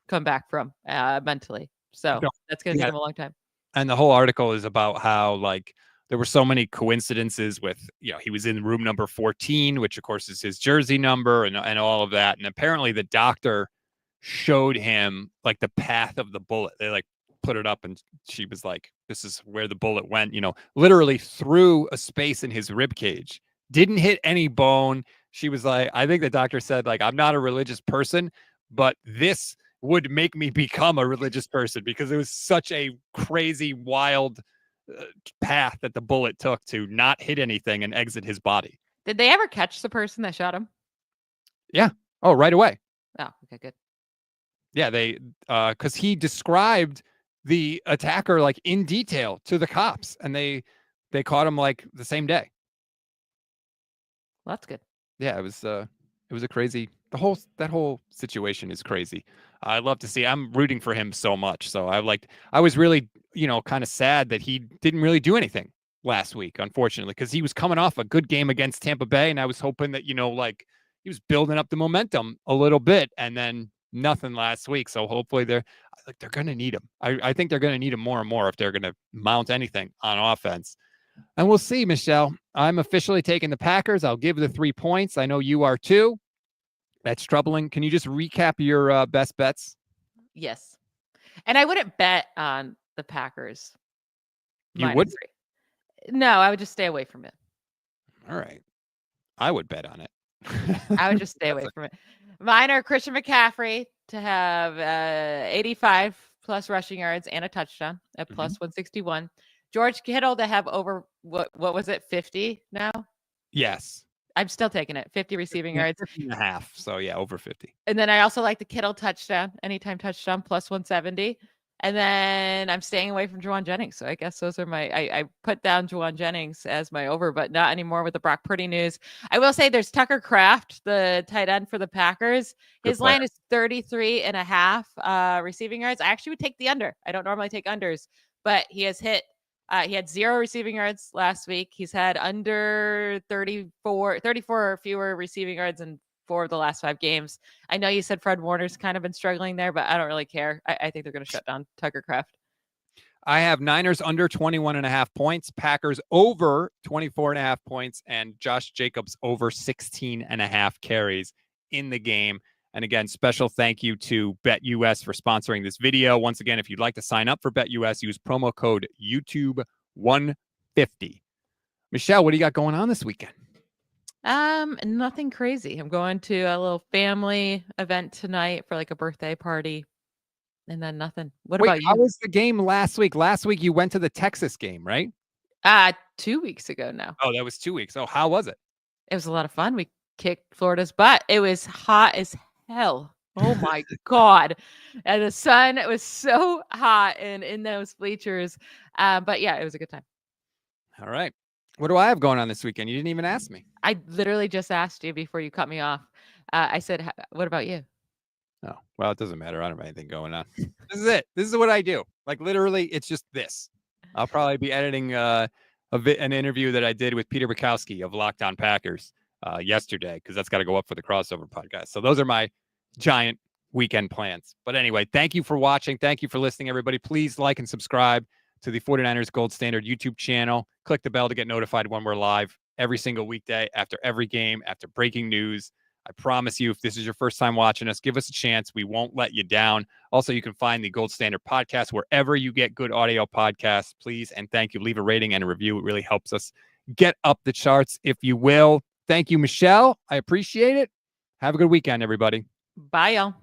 come back from mentally. So that's going to take him a long time. And the whole article is about how like there were so many coincidences with, he was in room number 14, which of course is his jersey number and all of that. And apparently the doctor showed him like the path of the bullet. They like put it up and she was like, this is where the bullet went, literally through a space in his rib cage, didn't hit any bone. She was like, I think the doctor said like, I'm not a religious person, but this would make me become a religious person because it was such a crazy, wild path that the bullet took to not hit anything and exit his body. Did they ever catch the person that shot him? Yeah. Oh, right away. Oh, okay, good. Yeah, they because he described the attacker like in detail to the cops, and they caught him like the same day. Well, that's good. Yeah, it was a crazy. That whole situation is crazy. I love to see. I'm rooting for him so much. So I was really kind of sad that he didn't really do anything last week, unfortunately, because he was coming off a good game against Tampa Bay, and I was hoping that he was building up the momentum a little bit, and then nothing last week. So hopefully they're going to need him. I think they're going to need him more and more if they're going to mount anything on offense. And we'll see, Michelle. I'm officially taking the Packers. I'll give the 3 points. I know you are too. That's troubling. Can you just recap your best bets? Yes. And I wouldn't bet on the Packers. You would? No, I would just stay away from it. All right. I would bet on it. I would just stay away from it. Mine are Christian McCaffrey to have 85 plus rushing yards and a touchdown at plus 161. George Kittle to have over, what was it, 50 now? Yes. I'm still taking it. 50 receiving yards. 50.5. So yeah, over 50. And then I also like the Kittle touchdown, anytime touchdown, plus 170. And then I'm staying away from Juwan Jennings. So I guess those are I put down Juwan Jennings as my over, but not anymore with the Brock Purdy news. I will say there's Tucker Kraft, the tight end for the Packers. His line is 33.5 receiving yards. I actually would take the under. I don't normally take unders, but he has hit. He had 0 receiving yards last week. He's had under 34 or fewer receiving yards in 4 of the last 5 games. I know you said Fred Warner's kind of been struggling there, but I don't really care. I think they're going to shut down Tucker Kraft. I have Niners under 21.5 points, Packers over 24.5 points, and Josh Jacobs over 16.5 carries in the game. And again, special thank you to BetUS for sponsoring this video. Once again, if you'd like to sign up for BetUS, use promo code YouTube150. Michelle, what do you got going on this weekend? Nothing crazy. I'm going to a little family event tonight for like a birthday party. And then nothing. What about How you? was the game last week? Last week you went to the Texas game, right? 2 weeks ago now. Oh, that was 2 weeks. Oh, how was it? It was a lot of fun. We kicked Florida's butt. It was hot as hell. Oh my God. And the sun was so hot and in those bleachers. But yeah, it was a good time. All right. What do I have going on this weekend? You didn't even ask me. I literally just asked you before you cut me off. I said, what about you? Oh, well, it doesn't matter. I don't have anything going on. This is it. This is what I do. Like literally, it's just this. I'll probably be editing an interview that I did with Peter Bukowski of Locked On Packers yesterday, because that's got to go up for the crossover podcast. So those are my giant weekend plans. But anyway, thank you for watching. Thank you for listening, everybody. Please like and subscribe to the 49ers Gold Standard YouTube channel. Click the bell to get notified when we're live every single weekday, after every game, after breaking news. I promise you, if this is your first time watching us, give us a chance. We won't let you down. Also, you can find the Gold Standard podcast wherever you get good audio podcasts. Please and thank you. Leave a rating and a review. It really helps us get up the charts, if you will. Thank you, Michelle. I appreciate it. Have a good weekend, everybody. Bye, y'all.